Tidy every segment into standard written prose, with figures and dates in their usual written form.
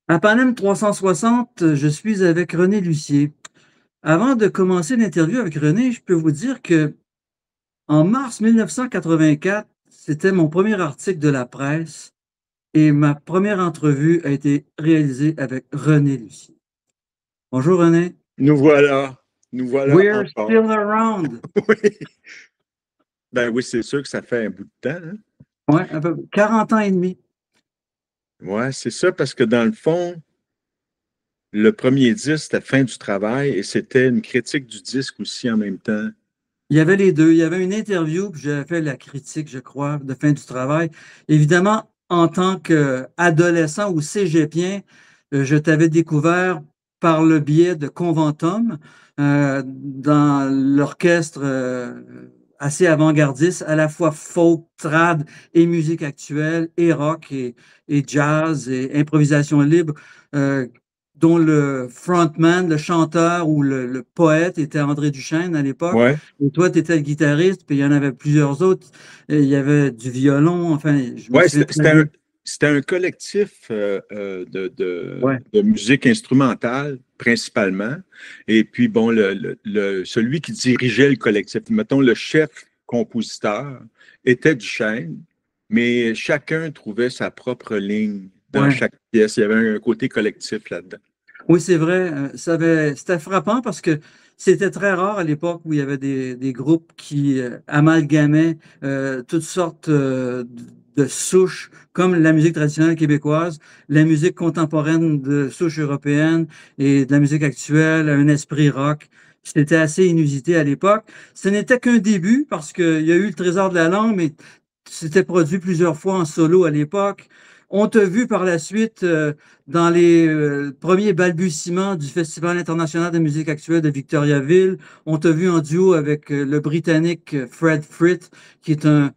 À Panem 360, je suis avec René Lucier. Avant de commencer l'interview avec René, je peux vous dire que en mars 1984, c'était mon premier article de la presse et ma première entrevue a été réalisée avec René Lucier. Bonjour René. Nous voilà We're encore. still around. Oui, ben oui, c'est sûr que ça fait un bout de temps, hein. Ouais, un peu 40 ans et demi. Ouais, c'est ça, parce que dans le fond, le premier disque, c'était Fin du travail et c'était une critique du disque aussi en même temps. Il y avait les deux. Il y avait une interview, puis j'avais fait la critique, je crois, de Fin du travail. Évidemment, en tant qu'adolescent ou cégepien, je t'avais découvert par le biais de Conventum dans l'orchestre assez avant-gardiste, à la fois folk, trad et musique actuelle, et rock et jazz et improvisation libre. euh, dont le frontman, le chanteur ou le poète était André Duchesne à l'époque. Ouais, Et toi, tu étais le guitariste, puis il y en avait plusieurs autres. Et il y avait du violon, enfin, je me ouais, souviens très bien. c'était un collectif Ouais. de musique instrumentale, principalement. Et puis, bon, celui qui dirigeait le collectif, mettons le chef compositeur, était Duchesne, mais chacun trouvait sa propre ligne dans Ouais. chaque pièce. Il y avait un côté collectif là-dedans. Oui, c'est vrai. C'était frappant parce que c'était très rare à l'époque où il y avait des groupes qui amalgamaient toutes sortes de souches, comme la musique traditionnelle québécoise, la musique contemporaine de souche européenne et de la musique actuelle, un esprit rock. C'était assez inusité à l'époque. Ce n'était qu'un début parce qu'il y a eu le Trésor de la langue, mais c'était produit plusieurs fois en solo à l'époque. On t'a vu par la suite dans les premiers balbutiements du Festival international de musique actuelle de Victoriaville. On t'a vu en duo avec le Britannique Fred Frith, qui est un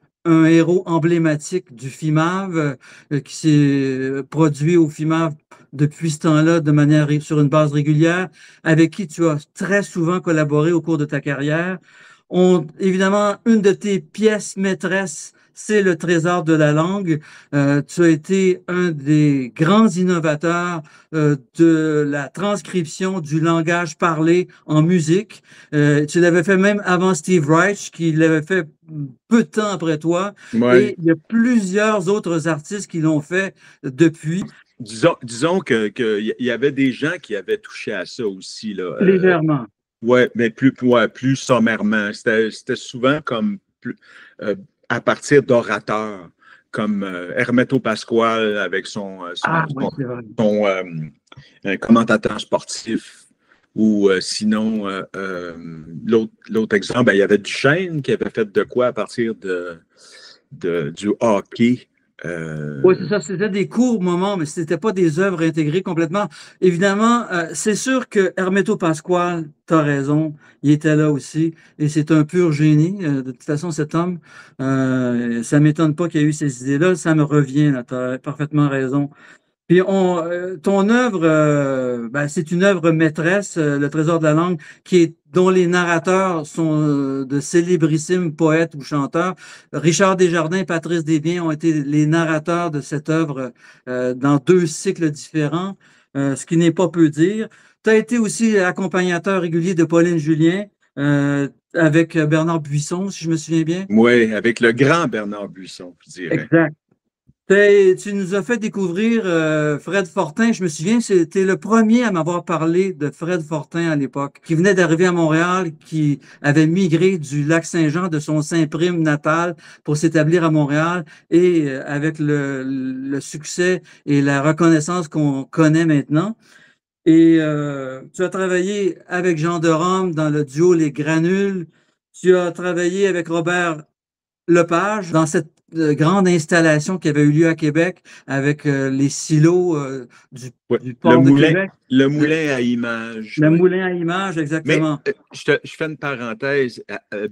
héros emblématique du FIMAV, qui s'est produit au FIMAV depuis ce temps-là de manière sur une base régulière, avec qui tu as très souvent collaboré au cours de ta carrière. Évidemment, une de tes pièces maîtresses, c'est le Trésor de la langue. Tu as été un des grands innovateurs de la transcription du langage parlé en musique. Tu l'avais fait même avant Steve Reich, qui l'avait fait peu de temps après toi. Ouais. Et il y a plusieurs autres artistes qui l'ont fait depuis, Disons que y avait des gens qui avaient touché à ça aussi, là. légèrement. Ouais, mais plus sommairement. C'était souvent comme euh, à partir d'orateurs, comme Hermeto Pasquale avec Ah, oui, c'est vrai. son, un commentateur sportif. Ou sinon, l'autre exemple, ben, il y avait Duchesne qui avait fait de quoi à partir du hockey. Oui, c'est ça, c'était des courts moments, mais c'était pas des œuvres intégrées complètement. Évidemment, c'est sûr que Hermeto Pasquale, t'as raison, il était là aussi, et c'est un pur génie. De toute façon, cet homme, ça m'étonne pas qu'il ait eu ces idées-là, ça me revient, là, t'as parfaitement raison. Puis ton œuvre, ben, c'est une œuvre maîtresse, Le Trésor de la langue, dont les narrateurs sont de célébrissimes poètes ou chanteurs. Richard Desjardins et Patrice Desbiens ont été les narrateurs de cette œuvre dans deux cycles différents, ce qui n'est pas peu dire. Tu as été aussi accompagnateur régulier de Pauline Julien avec Bernard Buisson, si je me souviens bien. Oui, avec le grand Bernard Buisson, je dirais. Exact. Tu nous as fait découvrir Fred Fortin. Je me souviens, c'était le premier à m'avoir parlé de Fred Fortin à l'époque, qui venait d'arriver à Montréal, qui avait migré du Lac-Saint-Jean, de son Saint-Prime natal, pour s'établir à Montréal. Et avec le succès et la reconnaissance qu'on connaît maintenant. Et tu as travaillé avec Jean de Rome dans le duo Les Granules. Tu as travaillé avec Robert Lepage, dans cette grande installation qui avait eu lieu à Québec avec les silos Ouais, du port de Québec, le le, moulin à images, le oui. moulin à images, Mais exactement. je fais une parenthèse.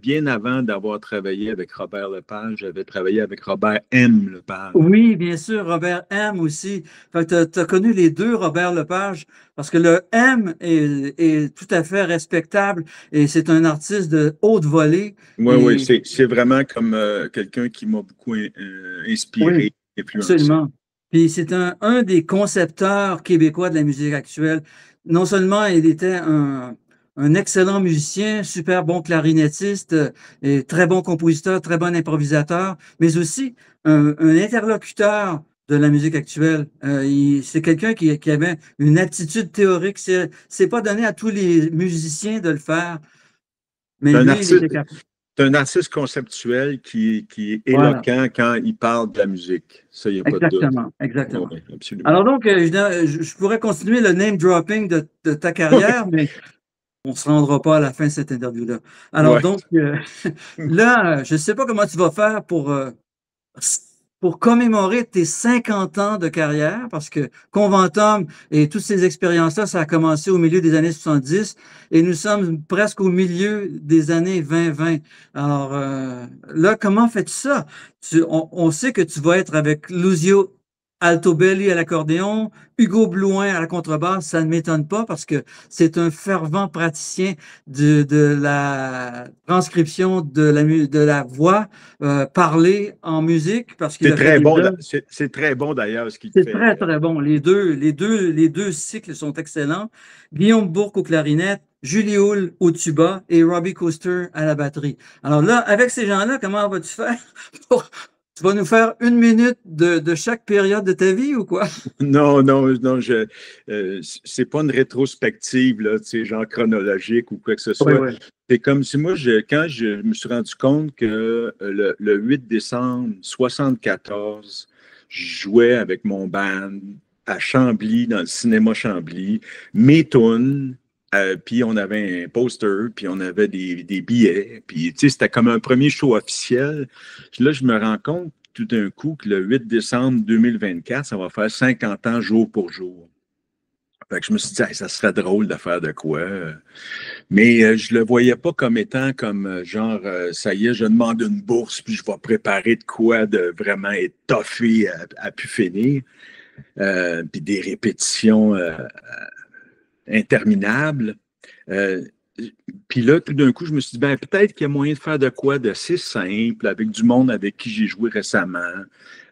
Bien avant d'avoir travaillé avec Robert Lepage, j'avais travaillé avec Robert M. Lepage. Oui, bien sûr, Robert M aussi. Fait que tu as connu les deux Robert Lepage parce que le M est tout à fait respectable et c'est un artiste de haute volée. Oui, oui, Et c'est vraiment comme quelqu'un qui m'a beaucoup oui, inspiré, influencé. absolument. Puis c'est un des concepteurs québécois de la musique actuelle. Non seulement il était un excellent musicien, super bon clarinettiste, et très bon compositeur, très bon improvisateur, mais aussi un interlocuteur de la musique actuelle. C'est quelqu'un qui avait une aptitude théorique. C'est pas donné à tous les musiciens de le faire, mais C'est un lui, il artiste, était capable. c'est un artiste conceptuel qui est Voilà, éloquent quand il parle de la musique. Ça, il n'y a pas de doute. exactement, Oui, exactement. absolument. Alors donc, je pourrais continuer le name dropping de ta carrière, mais on ne se rendra pas à la fin de cette interview-là. Alors Ouais. donc, là, je ne sais pas comment tu vas faire pour commémorer tes 50 ans de carrière, parce que Conventum et toutes ces expériences-là, ça a commencé au milieu des années 70 et nous sommes presque au milieu des années 2020. Alors là, comment fais-tu ça? On sait que tu vas être avec Lucio Altobelli à l'accordéon, Hugo Blouin à la contrebasse, ça ne m'étonne pas parce que c'est un fervent praticien de la transcription de la voix parler en musique parce qu'il C'est a fait très des bon. œuvres. C'est très bon d'ailleurs ce qu'il C'est fait. très, très bon. Les deux cycles sont excellents. Guillaume Bourque au clarinette, Julie Hull au tuba et Robbie Coaster à la batterie. Alors là, avec ces gens-là, comment vas-tu faire tu vas nous faire 1 minute de chaque période de ta vie ou quoi? Non, non, non, c'est pas une rétrospective, là, tu sais, genre chronologique ou quoi que ce Oui, soit. oui. C'est comme si moi, quand je me suis rendu compte que le 8 décembre 74, je jouais avec mon band à Chambly, dans le cinéma Chambly, mes tunes, puis on avait un poster, puis on avait des billets, puis tu sais, c'était comme un premier show officiel. Là, je me rends compte tout d'un coup que le 8 décembre 2024, ça va faire 50 ans jour pour jour. Fait que je me suis dit, hey, ça serait drôle de faire de quoi. Mais je le voyais pas comme étant comme genre, ça y est, je demande une bourse, puis je vais préparer de quoi de vraiment étoffé à pu finir. Puis des répétitions interminables. Euh, Puis là, tout d'un coup, je me suis dit, ben, peut-être qu'il y a moyen de faire de quoi d'assez simple avec du monde avec qui j'ai joué récemment.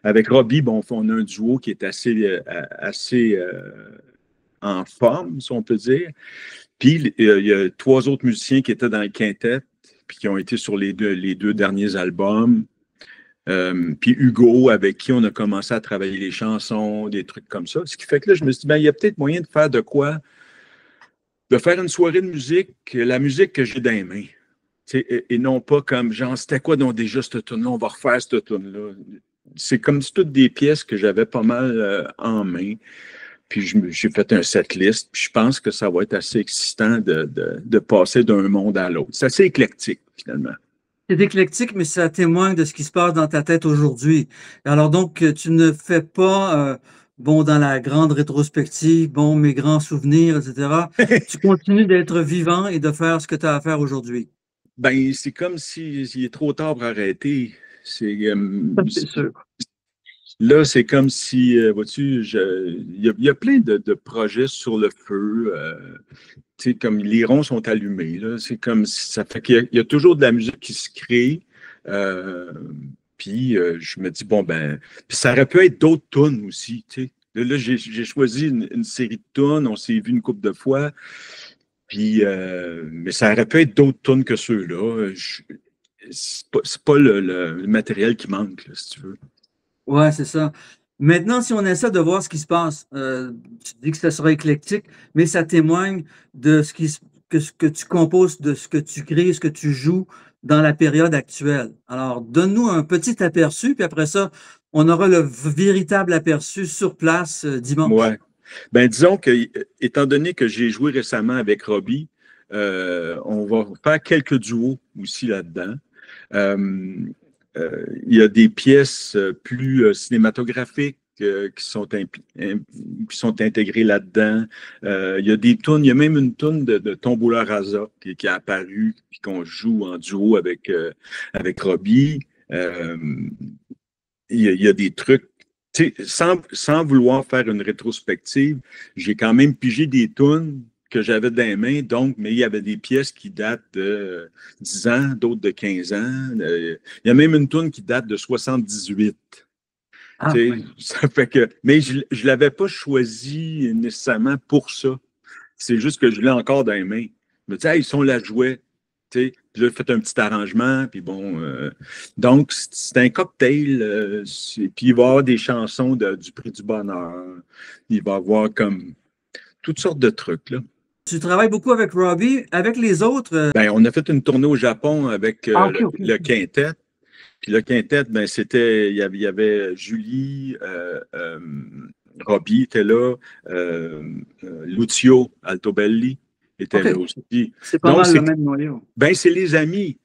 Avec Robbie, bon, on a un duo qui est assez en forme, si on peut dire. Puis il y a trois autres musiciens qui étaient dans le quintet, puis qui ont été sur les deux derniers albums. Puis Hugo, avec qui on a commencé à travailler les chansons, des trucs comme ça. Ce qui fait que là, je me suis dit, ben, il y a peut-être moyen de faire de quoi, de faire une soirée de musique, la musique que j'ai dans les mains. Et non pas comme, genre, c'était quoi donc déjà cette tune-là, on va refaire cette tune-là. C'est comme si toutes des pièces que j'avais pas mal en main. Puis j'ai fait un setlist. Puis je pense que ça va être assez excitant de passer d'un monde à l'autre. C'est assez éclectique, finalement. C'est éclectique, mais ça témoigne de ce qui se passe dans ta tête aujourd'hui. Alors donc, tu ne fais pas, bon, dans la grande rétrospective, bon, mes grands souvenirs, etc. Tu continues d'être vivant et de faire ce que tu as à faire aujourd'hui. Ben, c'est comme s'il est trop tard pour arrêter. C'est, C'est sûr. là, c'est comme si, vois-tu, il y a plein de projets sur le feu. Tu sais, comme les ronds sont allumés. Là. C'est comme si ça fait qu'il y a toujours de la musique qui se crée. Euh, Puis je me dis, bon, ben, puis ça aurait pu être d'autres tunes aussi. Tu sais. Là, j'ai choisi une série de tunes, on s'est vu une couple de fois. Puis, mais ça aurait pu être d'autres tunes que ceux-là. C'est pas le matériel qui manque, là, si tu veux. Ouais, c'est ça. Maintenant, si on essaie de voir ce qui se passe, tu dis que ça sera éclectique, mais ça témoigne de ce que tu composes, de ce que tu crées, ce que tu joues dans la période actuelle. Alors, donne-nous un petit aperçu, puis après ça, on aura le véritable aperçu sur place dimanche. Ouais. Ben, disons que, étant donné que j'ai joué récemment avec Robbie, on va faire quelques duos aussi là-dedans. Il y a des pièces plus cinématographiques qui sont intégrées là-dedans. Il y a des tunes, il y a même une tune de Tombola Rasa qui est apparue, puis qu'on joue en duo avec Robbie. Euh, il y a des trucs, tu sais, sans vouloir faire une rétrospective, j'ai quand même pigé des tunes que j'avais dans les mains, donc, mais il y avait des pièces qui datent de 10 ans, d'autres de 15 ans. Il y a même une tune qui date de 78. Ah, Tu sais, oui. ça fait que, mais je ne l'avais pas choisi nécessairement pour ça. C'est juste que je l'ai encore dans les mains. Je me dis, hey, ils sont la jouet. Tu sais, puis là, j'ai fait un petit arrangement, puis bon. Donc, c'est un cocktail. Puis il va y avoir des chansons du Prix du Bonheur. Il va y avoir comme toutes sortes de trucs, là. Tu travailles beaucoup avec Robbie, avec les autres. Ben, on a fait une tournée au Japon avec Ah, OK, OK. le quintet. Puis le quintet, ben, c'était, il y avait Julie, Robbie était là, Lucio Altobelli était OK. là aussi. C'est pas Donc, mal le même noyau. ben, c'est les amis.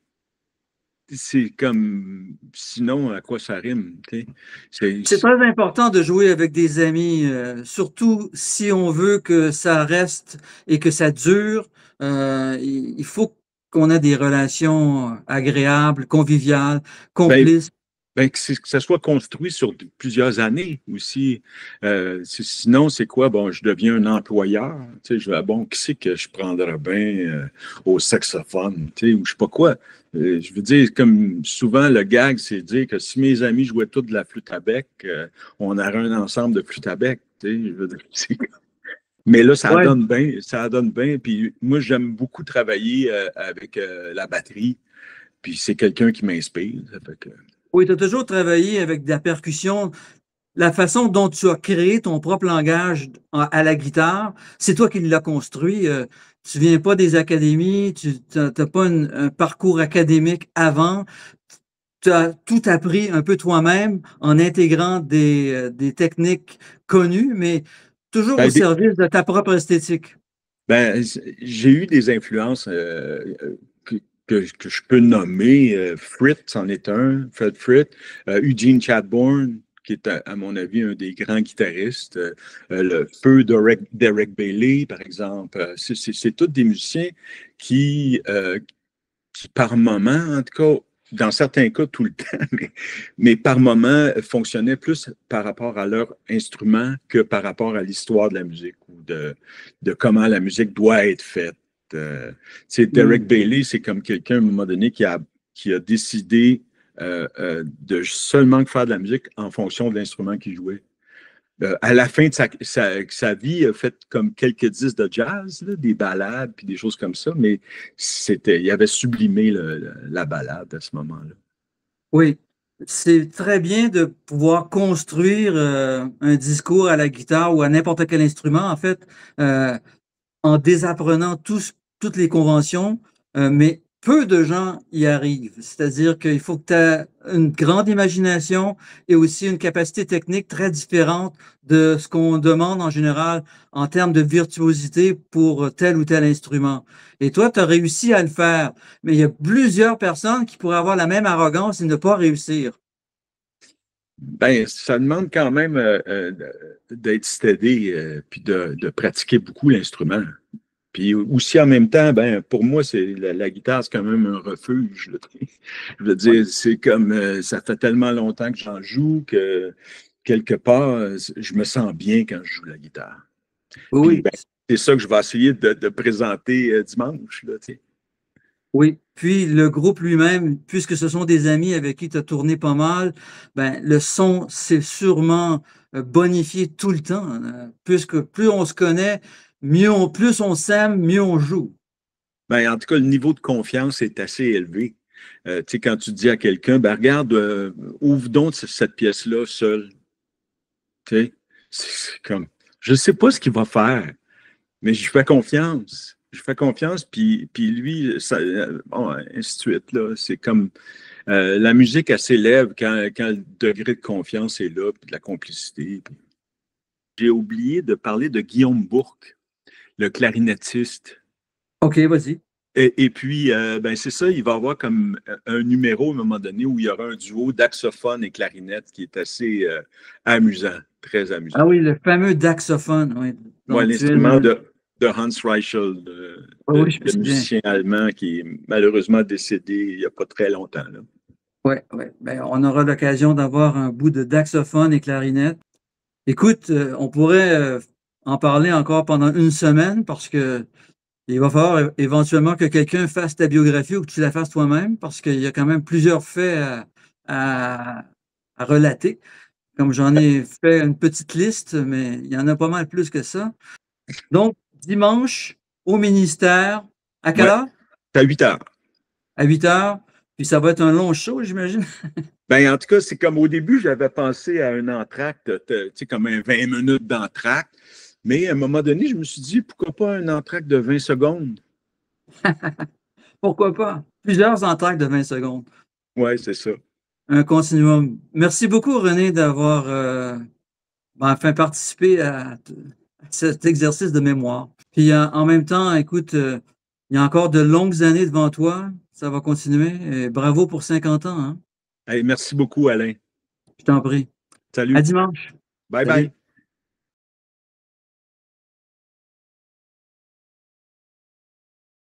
C'est comme, sinon, à quoi ça rime, tu sais? C'est très important de jouer avec des amis, surtout si on veut que ça reste et que ça dure. Il faut qu'on ait des relations agréables, conviviales, Ben, complices. que ça soit construit sur plusieurs années aussi. Sinon, c'est quoi? Bon, je deviens un employeur. Tu sais, bon, qui c'est que je prendrais bien au saxophone, tu sais, ou je sais pas quoi. Je veux dire, comme souvent, le gag, c'est de dire que si mes amis jouaient tous de la flûte à bec, on aurait un ensemble de flûte à bec. Tu sais, je veux dire, mais là, ça Ouais. donne bien, ça donne bien. Puis moi, j'aime beaucoup travailler avec la batterie. Puis c'est quelqu'un qui m'inspire. Ça fait que... Oui, tu as toujours travaillé avec de la percussion. La façon dont tu as créé ton propre langage à la guitare, c'est toi qui l'as construit. Tu viens pas des académies, tu n'as pas un parcours académique avant. Tu as tout appris un peu toi-même en intégrant des techniques connues, mais toujours au Ben, service de ta propre esthétique. ben, j'ai eu des influences que, que je peux nommer. Fritz en est un, Fred Fritz, Eugene Chadbourne, qui est, à mon avis, un des grands guitaristes, le feu Derek Bailey, par exemple. C'est tous des musiciens qui, par moment, en tout cas, dans certains cas, tout le temps, mais par moment, fonctionnaient plus par rapport à leur instrument que par rapport à l'histoire de la musique ou de comment la musique doit être faite. Derek Mm. Bailey, c'est comme quelqu'un, à un moment donné, qui a décidé de seulement faire de la musique en fonction de l'instrument qu'il jouait. À la fin de sa vie, il a fait comme quelques disques de jazz, là, des ballades, puis des choses comme ça, mais il avait sublimé la ballade à ce moment-là. Oui, c'est très bien de pouvoir construire un discours à la guitare ou à n'importe quel instrument, en fait. En désapprenant toutes les conventions, mais peu de gens y arrivent. C'est-à-dire qu'il faut que tu aies une grande imagination et aussi une capacité technique très différente de ce qu'on demande en général en termes de virtuosité pour tel ou tel instrument. Et toi, tu as réussi à le faire, mais il y a plusieurs personnes qui pourraient avoir la même arrogance et ne pas réussir. Ben, ça demande quand même d'être steady puis de pratiquer beaucoup l'instrument. Puis aussi en même temps, ben pour moi, c'est la guitare, c'est quand même un refuge, là. Je veux Oui, dire, c'est comme ça fait tellement longtemps que j'en joue que quelque part, je me sens bien quand je joue la guitare. Puis oui, ben, c'est ça que je vais essayer de présenter dimanche, là, tu sais. oui. Puis le groupe lui-même, puisque ce sont des amis avec qui tu as tourné pas mal, ben, le son s'est sûrement bonifié tout le temps, puisque plus on se connaît, plus on s'aime, mieux on joue. Ben, en tout cas, le niveau de confiance est assez élevé. Tu sais, quand tu dis à quelqu'un, ben regarde, ouvre donc cette pièce-là seule. Tu sais, c'est comme, je ne sais pas ce qu'il va faire, mais je fais confiance. Je fais confiance, puis lui, ça, bon, ainsi de suite, là. C'est comme, la musique, elle s'élève quand le degré de confiance est là, puis de la complicité. J'ai oublié de parler de Guillaume Bourque, le clarinettiste. OK, vas-y. Et puis, ben, c'est ça, il va y avoir comme un numéro à un moment donné où il y aura un duo d'axophone et clarinette qui est assez amusant, très amusant. Ah oui, le fameux daxophone, oui, Moi, dont tu es l'instrument le... de Hans Reichel, Oui, oui, je me le souviens. musicien allemand qui est malheureusement décédé il n'y a pas très longtemps, là. Oui, oui. Ben, on aura l'occasion d'avoir un bout de daxophone et clarinette. Écoute, on pourrait en parler encore pendant une semaine parce que il va falloir éventuellement que quelqu'un fasse ta biographie ou que tu la fasses toi-même parce qu'il y a quand même plusieurs faits à relater. comme j'en ai fait une petite liste, mais il y en a pas mal plus que ça. Donc, dimanche, au ministère, à quelle Ouais, heure? c'est à 8 heures. À 8 heures. Puis ça va être un long show, j'imagine. Ben, en tout cas, c'est comme au début, j'avais pensé à un entracte, tu sais, comme un 20 minutes d'entracte. Mais à un moment donné, je me suis dit, pourquoi pas un entracte de 20 secondes? Pourquoi pas? Plusieurs entractes de 20 secondes. Ouais, c'est ça. Un continuum. Merci beaucoup, René, d'avoir enfin participé à cet exercice de mémoire. Puis en même temps, écoute, il y a encore de longues années devant toi. Ça va continuer. Et bravo pour 50 ans, hein. Hey, merci beaucoup, Alain. Je t'en prie. À Salut. dimanche. Bye bye. Salut.